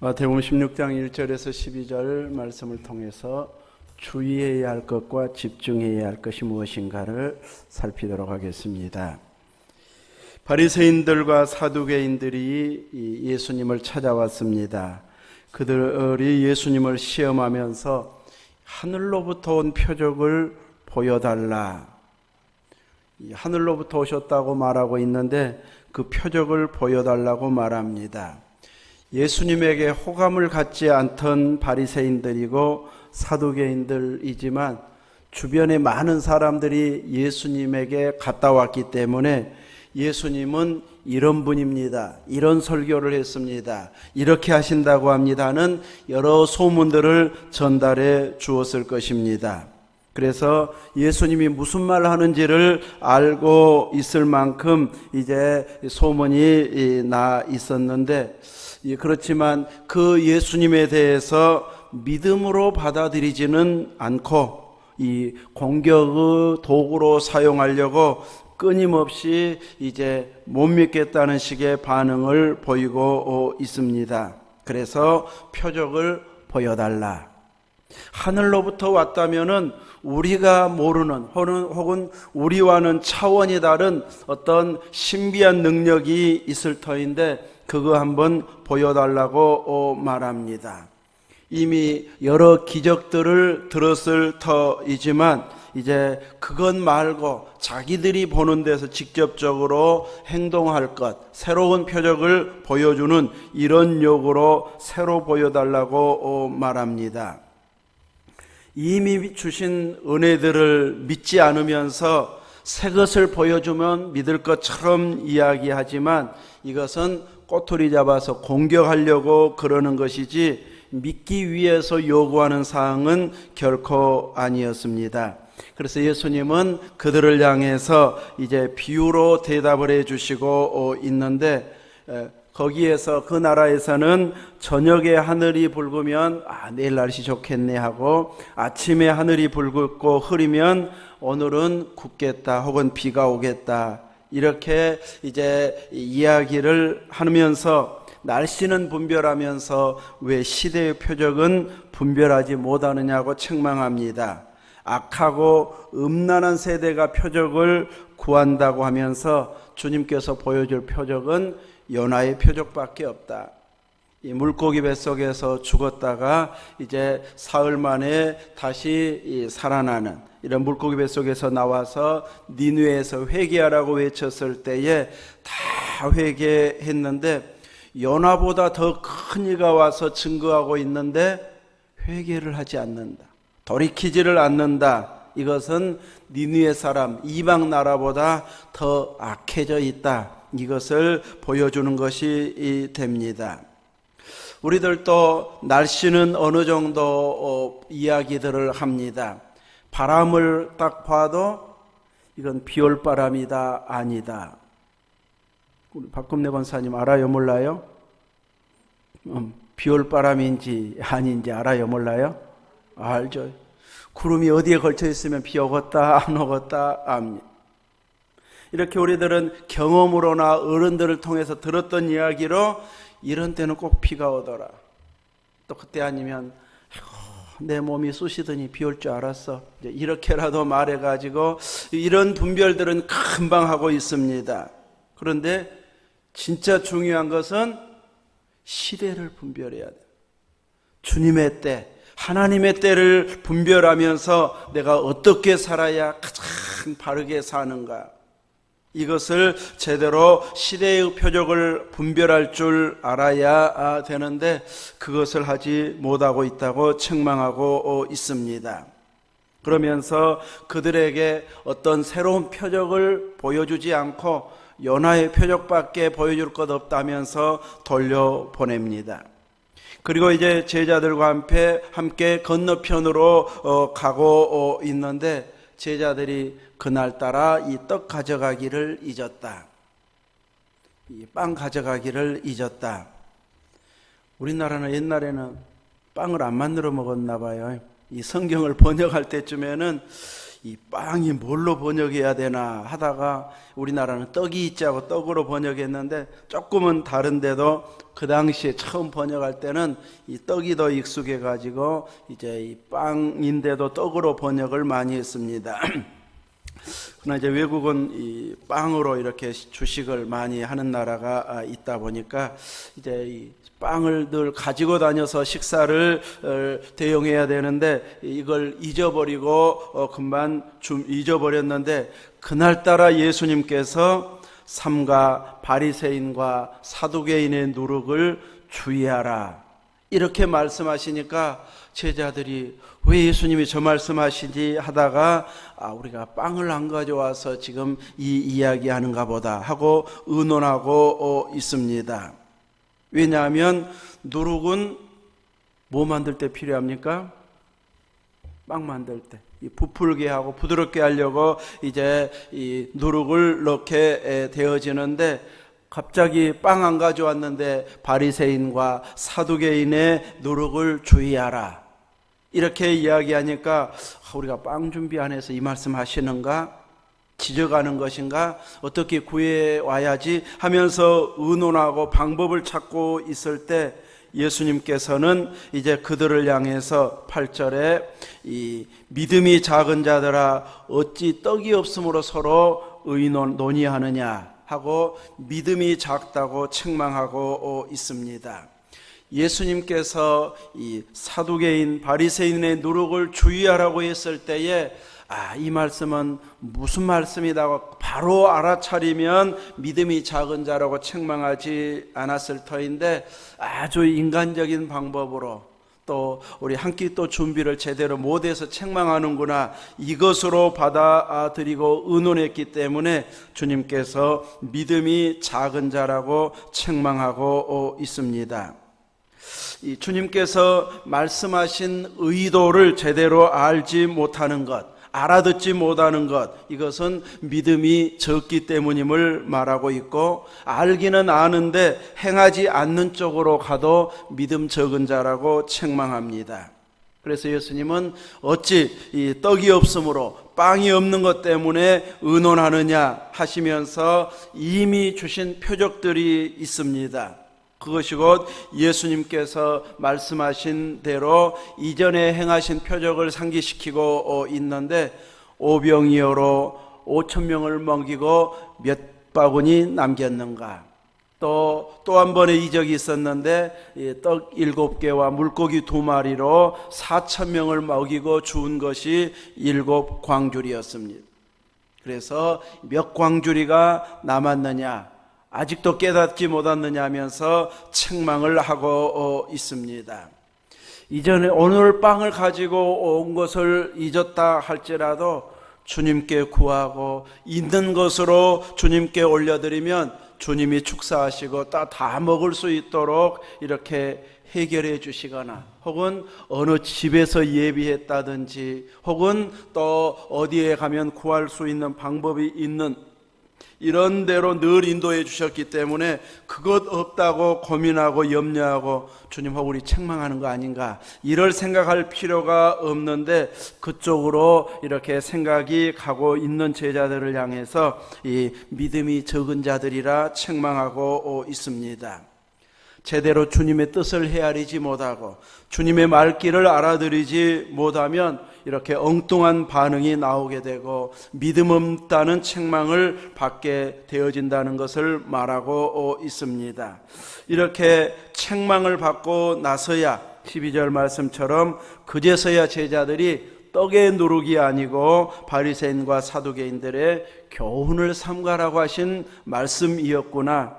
마태복음 16장 1절에서 12절 말씀을 통해서 주의해야 할 것과 집중해야 할 것이 무엇인가를 살피도록 하겠습니다. 바리새인들과 사두개인들이 예수님을 찾아왔습니다. 그들이 예수님을 시험하면서 하늘로부터 온 표적을 보여달라, 하늘로부터 오셨다고 말하고 있는데 그 표적을 보여달라고 말합니다. 예수님에게 호감을 갖지 않던 바리새인들이고 사두개인들이지만 주변에 많은 사람들이 예수님에게 갔다 왔기 때문에 예수님은 이런 분입니다, 이런 설교를 했습니다, 이렇게 하신다고 합니다는 여러 소문들을 전달해 주었을 것입니다. 그래서 예수님이 무슨 말을 하는지를 알고 있을 만큼 이제 소문이 나 있었는데, 그렇지만 그 예수님에 대해서 믿음으로 받아들이지는 않고 이 공격의 도구로 사용하려고 끊임없이 이제 못 믿겠다는 식의 반응을 보이고 있습니다. 그래서 표적을 보여달라. 하늘로부터 왔다면은 우리가 모르는 혹은 우리와는 차원이 다른 어떤 신비한 능력이 있을 터인데 그거 한번 보여달라고 말합니다. 이미 여러 기적들을 들었을 터이지만 이제 그것 말고 자기들이 보는 데서 직접적으로 행동할 것, 새로운 표적을 보여주는 이런 요구로 새로 보여달라고 말합니다. 이미 주신 은혜들을 믿지 않으면서 새 것을 보여주면 믿을 것처럼 이야기하지만 이것은 꼬투리 잡아서 공격하려고 그러는 것이지 믿기 위해서 요구하는 사항은 결코 아니었습니다. 그래서 예수님은 그들을 향해서 이제 비유로 대답을 해 주시고 있는데, 거기에서 그 나라에서는 저녁에 하늘이 붉으면 내일 날씨 좋겠네 하고, 아침에 하늘이 붉고 흐리면 오늘은 굽겠다 혹은 비가 오겠다, 이렇게 이제 이야기를 하면서 날씨는 분별하면서 왜 시대의 표적은 분별하지 못하느냐고 책망합니다. 악하고 음란한 세대가 표적을 구한다고 하면서 주님께서 보여줄 표적은 요나의 표적밖에 없다. 이 물고기 뱃속에서 죽었다가 이제 사흘 만에 다시 살아나는, 이런 물고기 뱃속에서 나와서 니느웨에서 회개하라고 외쳤을 때에 다 회개했는데 요나보다 더 큰 이가 와서 증거하고 있는데 회개를 하지 않는다, 돌이키지를 않는다. 이것은 니느웨 사람, 이방 나라보다 더 악해져 있다, 이것을 보여주는 것이 됩니다. 우리들도 날씨는 어느 정도 이야기들을 합니다. 바람을 딱 봐도 이건 비올 바람이다, 아니다. 우리 박금래 권사님 알아요, 몰라요? 비올 바람인지 아닌지 알아요, 몰라요? 알죠. 구름이 어디에 걸쳐 있으면 비 오겠다 안 오겠다 압니다. 이렇게 우리들은 경험으로나 어른들을 통해서 들었던 이야기로 이런 때는 꼭 비가 오더라, 또 그때 아니면 내 몸이 쑤시더니 비 올 줄 알았어, 이렇게라도 말해가지고 이런 분별들은 금방 하고 있습니다. 그런데 진짜 중요한 것은 시대를 분별해야 돼. 주님의 때, 하나님의 때를 분별하면서 내가 어떻게 살아야 가장 바르게 사는가, 이것을 제대로 시대의 표적을 분별할 줄 알아야 되는데 그것을 하지 못하고 있다고 책망하고 있습니다. 그러면서 그들에게 어떤 새로운 표적을 보여주지 않고 요나의 표적밖에 보여줄 것 없다면서 돌려보냅니다. 그리고 이제 제자들과 함께 건너편으로 가고 있는데 제자들이 그날따라 이 떡 가져가기를 잊었다, 이 빵 가져가기를 잊었다. 우리나라는 옛날에는 빵을 안 만들어 먹었나 봐요. 이 성경을 번역할 때쯤에는 이 빵이 뭘로 번역해야 되나 하다가 우리나라는 떡이 있지 하고 떡으로 번역했는데 조금은 다른데도 그 당시에 처음 번역할 때는 이 떡이 더 익숙해 가지고 이제 이 빵인데도 떡으로 번역을 많이 했습니다. 그러나 이제 외국은 이 빵으로 이렇게 주식을 많이 하는 나라가 있다 보니까 이제 이 빵을 늘 가지고 다녀서 식사를 대용해야 되는데 이걸 잊어버리고 금방 잊어버렸는데, 그날따라 예수님께서 삼가 바리새인과 사두개인의 누룩을 주의하라 이렇게 말씀하시니까 제자들이 왜 예수님이 저 말씀하시지 하다가 우리가 빵을 안 가져와서 지금 이 이야기하는가 보다 하고 의논하고 있습니다. 왜냐하면 누룩은 뭐 만들 때 필요합니까? 빵 만들 때 부풀게 하고 부드럽게 하려고 이제 이 누룩을 넣게 되어지는데, 갑자기 빵 안 가져왔는데 바리새인과 사두개인의 누룩을 주의하라 이렇게 이야기하니까 우리가 빵 준비 안 해서 이 말씀 하시는가? 지져가는 것인가? 어떻게 구해와야지 하면서 의논하고 방법을 찾고 있을 때 예수님께서는 이제 그들을 향해서 8절에 이 믿음이 작은 자들아 어찌 떡이 없으므로 서로 논의하느냐 하고 믿음이 작다고 책망하고 있습니다. 예수님께서 이 사두개인 바리새인의 누룩을 주의하라고 했을 때에 이 말씀은 무슨 말씀이라고 바로 알아차리면 믿음이 작은 자라고 책망하지 않았을 터인데, 아주 인간적인 방법으로 또 우리 한 끼 또 준비를 제대로 못해서 책망하는구나 이것으로 받아들이고 의논했기 때문에 주님께서 믿음이 작은 자라고 책망하고 있습니다. 이 주님께서 말씀하신 의도를 제대로 알지 못하는 것, 알아듣지 못하는 것, 이것은 믿음이 적기 때문임을 말하고 있고, 알기는 아는데 행하지 않는 쪽으로 가도 믿음 적은 자라고 책망합니다. 그래서 예수님은 어찌 이 떡이 없으므로 빵이 없는 것 때문에 의논하느냐 하시면서 이미 주신 표적들이 있습니다. 그것이 곧 예수님께서 말씀하신 대로 이전에 행하신 표적을 상기시키고 있는데, 오병이어로 5,000명을 먹이고 몇 바구니 남겼는가, 또 한 번의 이적이 있었는데 떡 7개와 물고기 2마리로 4,000명을 먹이고 주운 것이 7광주리였습니다. 그래서 몇 광주리가 남았느냐, 아직도 깨닫지 못했느냐 하면서 책망을 하고 있습니다. 이전에 오늘 빵을 가지고 온 것을 잊었다 할지라도 주님께 구하고 있는 것으로 주님께 올려드리면 주님이 축사하시고 다 먹을 수 있도록 이렇게 해결해 주시거나, 혹은 어느 집에서 예비했다든지, 혹은 또 어디에 가면 구할 수 있는 방법이 있는 이런 대로 늘 인도해 주셨기 때문에 그것 없다고 고민하고 염려하고 주님 혹 우리 책망하는 거 아닌가 이럴 생각할 필요가 없는데, 그쪽으로 이렇게 생각이 가고 있는 제자들을 향해서 이 믿음이 적은 자들이라 책망하고 있습니다. 제대로 주님의 뜻을 헤아리지 못하고 주님의 말귀를 알아들이지 못하면 이렇게 엉뚱한 반응이 나오게 되고 믿음 없다는 책망을 받게 되어진다는 것을 말하고 있습니다. 이렇게 책망을 받고 나서야 12절 말씀처럼 그제서야 제자들이 떡의 누룩이 아니고 바리새인과 사두개인들의 교훈을 삼가라고 하신 말씀이었구나,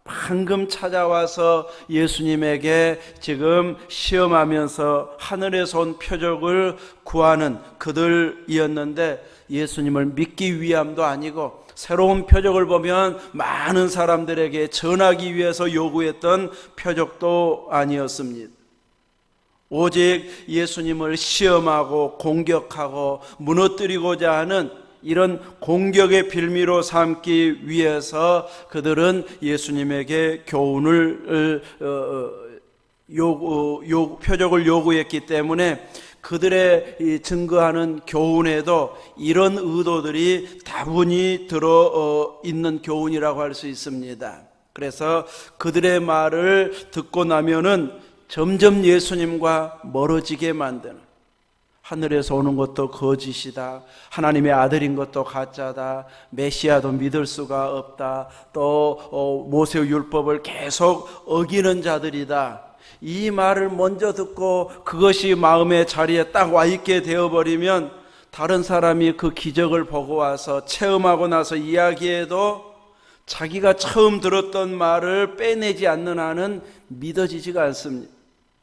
방금 찾아와서 예수님에게 지금 시험하면서 하늘에서 온 표적을 구하는 그들이었는데, 예수님을 믿기 위함도 아니고 새로운 표적을 보면 많은 사람들에게 전하기 위해서 요구했던 표적도 아니었습니다. 오직 예수님을 시험하고 공격하고 무너뜨리고자 하는 이런 공격의 빌미로 삼기 위해서 그들은 예수님에게 교훈을 표적을 요구했기 때문에 그들의 이 증거하는 교훈에도 이런 의도들이 다분히 들어 있는 교훈이라고 할 수 있습니다. 그래서 그들의 말을 듣고 나면은 점점 예수님과 멀어지게 만드는, 하늘에서 오는 것도 거짓이다, 하나님의 아들인 것도 가짜다, 메시아도 믿을 수가 없다, 또 모세의 율법을 계속 어기는 자들이다, 이 말을 먼저 듣고 그것이 마음의 자리에 딱 와 있게 되어버리면 다른 사람이 그 기적을 보고 와서 체험하고 나서 이야기해도 자기가 처음 들었던 말을 빼내지 않는 한은 믿어지지가 않습니다.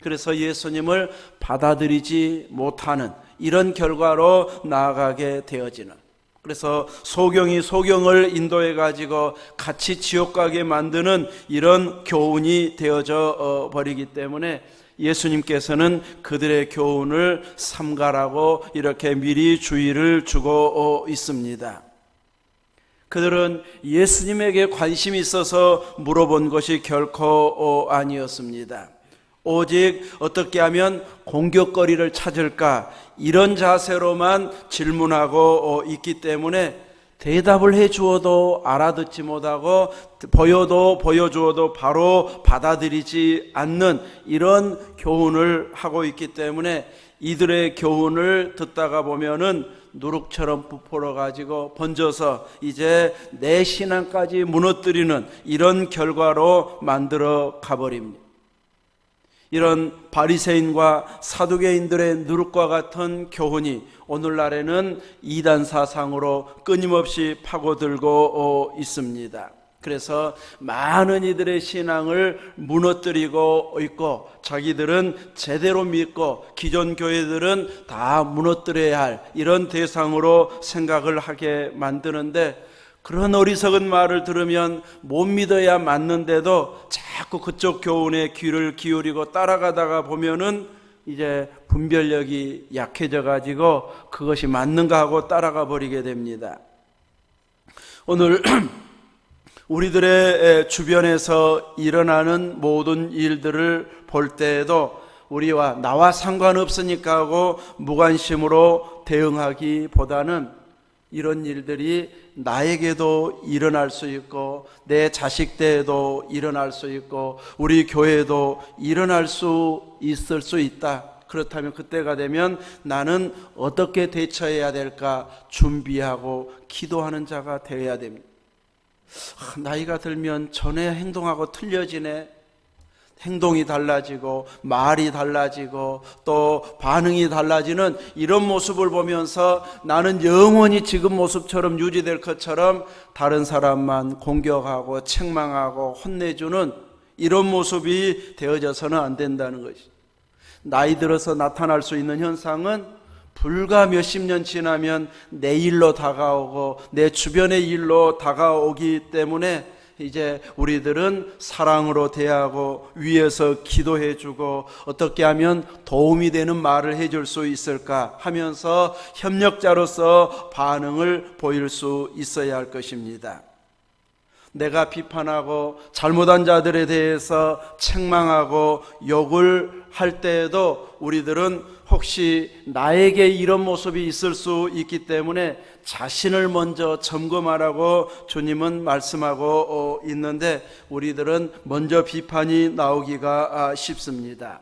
그래서 예수님을 받아들이지 못하는 이런 결과로 나아가게 되어지는, 그래서 소경이 소경을 인도해 가지고 같이 지옥 가게 만드는 이런 교훈이 되어져 버리기 때문에 예수님께서는 그들의 교훈을 삼가라고 이렇게 미리 주의를 주고 있습니다. 그들은 예수님에게 관심이 있어서 물어본 것이 결코 아니었습니다. 오직 어떻게 하면 공격거리를 찾을까, 이런 자세로만 질문하고 있기 때문에 대답을 해 주어도 알아듣지 못하고 보여주어도 바로 받아들이지 않는 이런 교훈을 하고 있기 때문에 이들의 교훈을 듣다가 보면은 누룩처럼 부풀어 가지고 번져서 이제 내 신앙까지 무너뜨리는 이런 결과로 만들어 가버립니다. 이런 바리새인과 사두개인들의 누룩과 같은 교훈이 오늘날에는 이단 사상으로 끊임없이 파고들고 있습니다. 그래서 많은 이들의 신앙을 무너뜨리고 있고, 자기들은 제대로 믿고 기존 교회들은 다 무너뜨려야 할 이런 대상으로 생각을 하게 만드는데, 그런 어리석은 말을 들으면 못 믿어야 맞는데도 자꾸 그쪽 교훈에 귀를 기울이고 따라가다가 보면은 이제 분별력이 약해져 가지고 그것이 맞는가 하고 따라가 버리게 됩니다. 오늘 우리들의 주변에서 일어나는 모든 일들을 볼 때에도 우리와 나와 상관없으니까 하고 무관심으로 대응하기보다는 이런 일들이 나에게도 일어날 수 있고 내 자식 때에도 일어날 수 있고 우리 교회에도 일어날 수 있을 수 있다. 그렇다면 그때가 되면 나는 어떻게 대처해야 될까 준비하고 기도하는 자가 되어야 됩니다. 나이가 들면 전에 행동하고 틀려지네. 행동이 달라지고 말이 달라지고 또 반응이 달라지는 이런 모습을 보면서 나는 영원히 지금 모습처럼 유지될 것처럼 다른 사람만 공격하고 책망하고 혼내주는 이런 모습이 되어져서는 안 된다는 것이. 나이 들어서 나타날 수 있는 현상은 불과 몇십 년 지나면 내 일로 다가오고 내 주변의 일로 다가오기 때문에 이제 우리들은 사랑으로 대하고 위에서 기도해주고 어떻게 하면 도움이 되는 말을 해줄 수 있을까 하면서 협력자로서 반응을 보일 수 있어야 할 것입니다. 내가 비판하고 잘못한 자들에 대해서 책망하고 욕을 할 때에도 우리들은 혹시 나에게 이런 모습이 있을 수 있기 때문에 자신을 먼저 점검하라고 주님은 말씀하고 있는데 우리들은 먼저 비판이 나오기가 쉽습니다.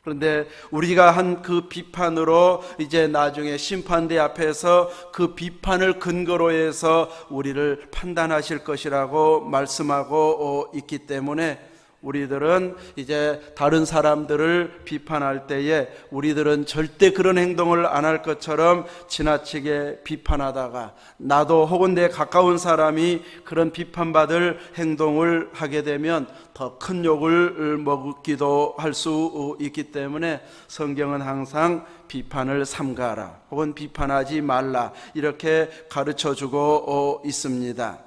그런데 우리가 한 그 비판으로 이제 나중에 심판대 앞에서 그 비판을 근거로 해서 우리를 판단하실 것이라고 말씀하고 있기 때문에 우리들은 이제 다른 사람들을 비판할 때에 우리들은 절대 그런 행동을 안 할 것처럼 지나치게 비판하다가 나도 혹은 내 가까운 사람이 그런 비판받을 행동을 하게 되면 더 큰 욕을 먹기도 할 수 있기 때문에 성경은 항상 비판을 삼가라 혹은 비판하지 말라 이렇게 가르쳐주고 있습니다.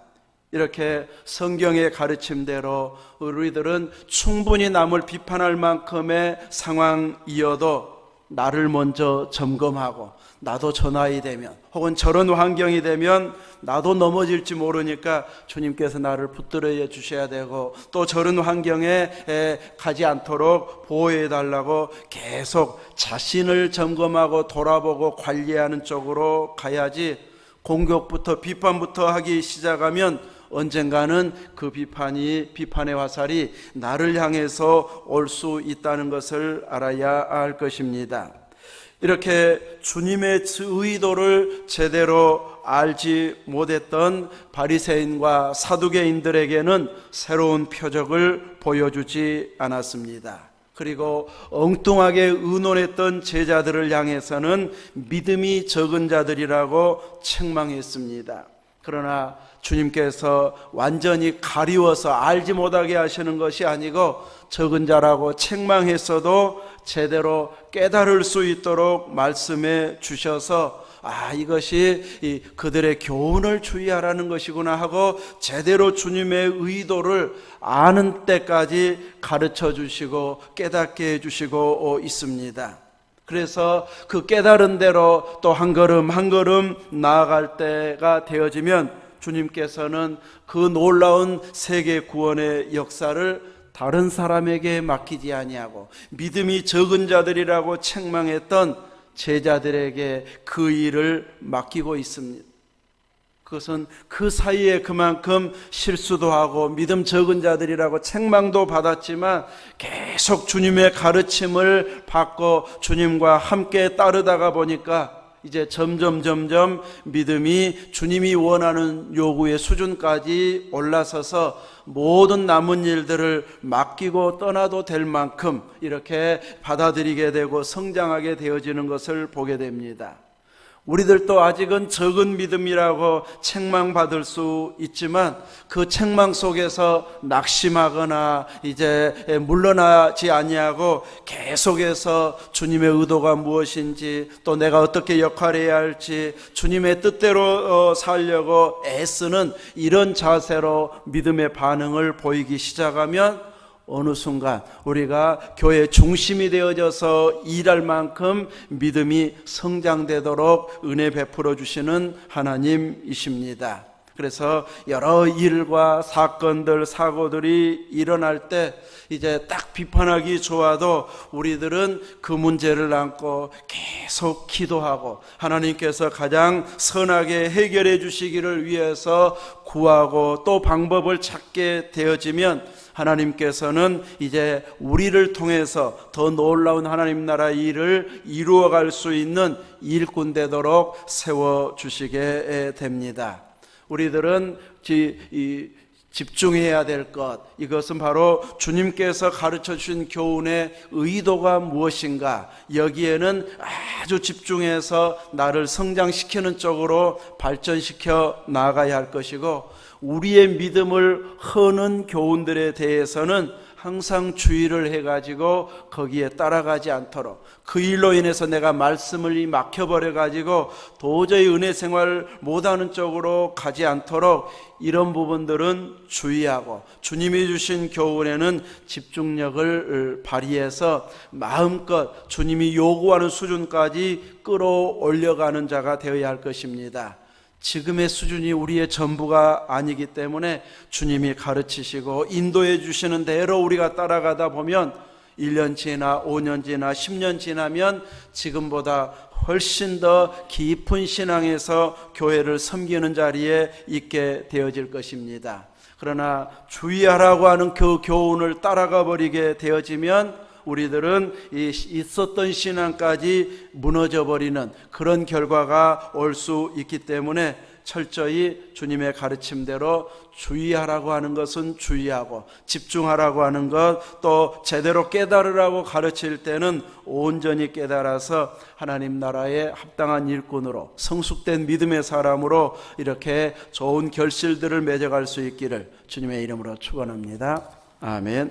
이렇게 성경의 가르침대로 우리들은 충분히 남을 비판할 만큼의 상황이어도 나를 먼저 점검하고 나도 저 나이 되면 혹은 저런 환경이 되면 나도 넘어질지 모르니까 주님께서 나를 붙들어 주셔야 되고 또 저런 환경에 가지 않도록 보호해 달라고 계속 자신을 점검하고 돌아보고 관리하는 쪽으로 가야지, 공격부터 비판부터 하기 시작하면 언젠가는 그 비판의 화살이 나를 향해서 올 수 있다는 것을 알아야 할 것입니다. 이렇게 주님의 의도를 제대로 알지 못했던 바리새인과 사두개인들에게는 새로운 표적을 보여주지 않았습니다. 그리고 엉뚱하게 의논했던 제자들을 향해서는 믿음이 적은 자들이라고 책망했습니다. 그러나 주님께서 완전히 가리워서 알지 못하게 하시는 것이 아니고 적은 자라고 책망했어도 제대로 깨달을 수 있도록 말씀해 주셔서 이것이 그들의 교훈을 주의하라는 것이구나 하고 제대로 주님의 의도를 아는 때까지 가르쳐 주시고 깨닫게 해 주시고 있습니다. 그래서 그 깨달은 대로 또 한 걸음 한 걸음 나아갈 때가 되어지면 주님께서는 그 놀라운 세계 구원의 역사를 다른 사람에게 맡기지 아니하고 믿음이 적은 자들이라고 책망했던 제자들에게 그 일을 맡기고 있습니다. 그것은 그 사이에 그만큼 실수도 하고 믿음 적은 자들이라고 책망도 받았지만 계속 주님의 가르침을 받고 주님과 함께 따르다가 보니까 이제 점점 믿음이 주님이 원하는 요구의 수준까지 올라서서 모든 남은 일들을 맡기고 떠나도 될 만큼 이렇게 받아들이게 되고 성장하게 되어지는 것을 보게 됩니다. 우리들도 아직은 적은 믿음이라고 책망받을 수 있지만 그 책망 속에서 낙심하거나 이제 물러나지 아니하고 계속해서 주님의 의도가 무엇인지 또 내가 어떻게 역할해야 할지 주님의 뜻대로 살려고 애쓰는 이런 자세로 믿음의 반응을 보이기 시작하면 어느 순간 우리가 교회 중심이 되어져서 일할 만큼 믿음이 성장되도록 은혜 베풀어 주시는 하나님이십니다. 그래서 여러 일과 사건들, 사고들이 일어날 때 이제 딱 비판하기 좋아도 우리들은 그 문제를 안고 계속 기도하고 하나님께서 가장 선하게 해결해 주시기를 위해서 구하고 또 방법을 찾게 되어지면 하나님께서는 이제 우리를 통해서 더 놀라운 하나님 나라 일을 이루어갈 수 있는 일꾼 되도록 세워주시게 됩니다. 우리들은 집중해야 될 것, 이것은 바로 주님께서 가르쳐 주신 교훈의 의도가 무엇인가, 여기에는 아주 집중해서 나를 성장시키는 쪽으로 발전시켜 나아가야 할 것이고, 우리의 믿음을 허는 교훈들에 대해서는 항상 주의를 해가지고 거기에 따라가지 않도록, 그 일로 인해서 내가 말씀을 막혀버려가지고 도저히 은혜 생활 못하는 쪽으로 가지 않도록 이런 부분들은 주의하고 주님이 주신 교훈에는 집중력을 발휘해서 마음껏 주님이 요구하는 수준까지 끌어올려가는 자가 되어야 할 것입니다. 지금의 수준이 우리의 전부가 아니기 때문에 주님이 가르치시고 인도해 주시는 대로 우리가 따라가다 보면 1년 지나 5년 지나 10년 지나면 지금보다 훨씬 더 깊은 신앙에서 교회를 섬기는 자리에 있게 되어질 것입니다. 그러나 주의하라고 하는 그 교훈을 따라가 버리게 되어지면 우리들은 있었던 신앙까지 무너져 버리는 그런 결과가 올 수 있기 때문에 철저히 주님의 가르침대로 주의하라고 하는 것은 주의하고, 집중하라고 하는 것, 또 제대로 깨달으라고 가르칠 때는 온전히 깨달아서 하나님 나라에 합당한 일꾼으로, 성숙된 믿음의 사람으로 이렇게 좋은 결실들을 맺어갈 수 있기를 주님의 이름으로 축원합니다. 아멘.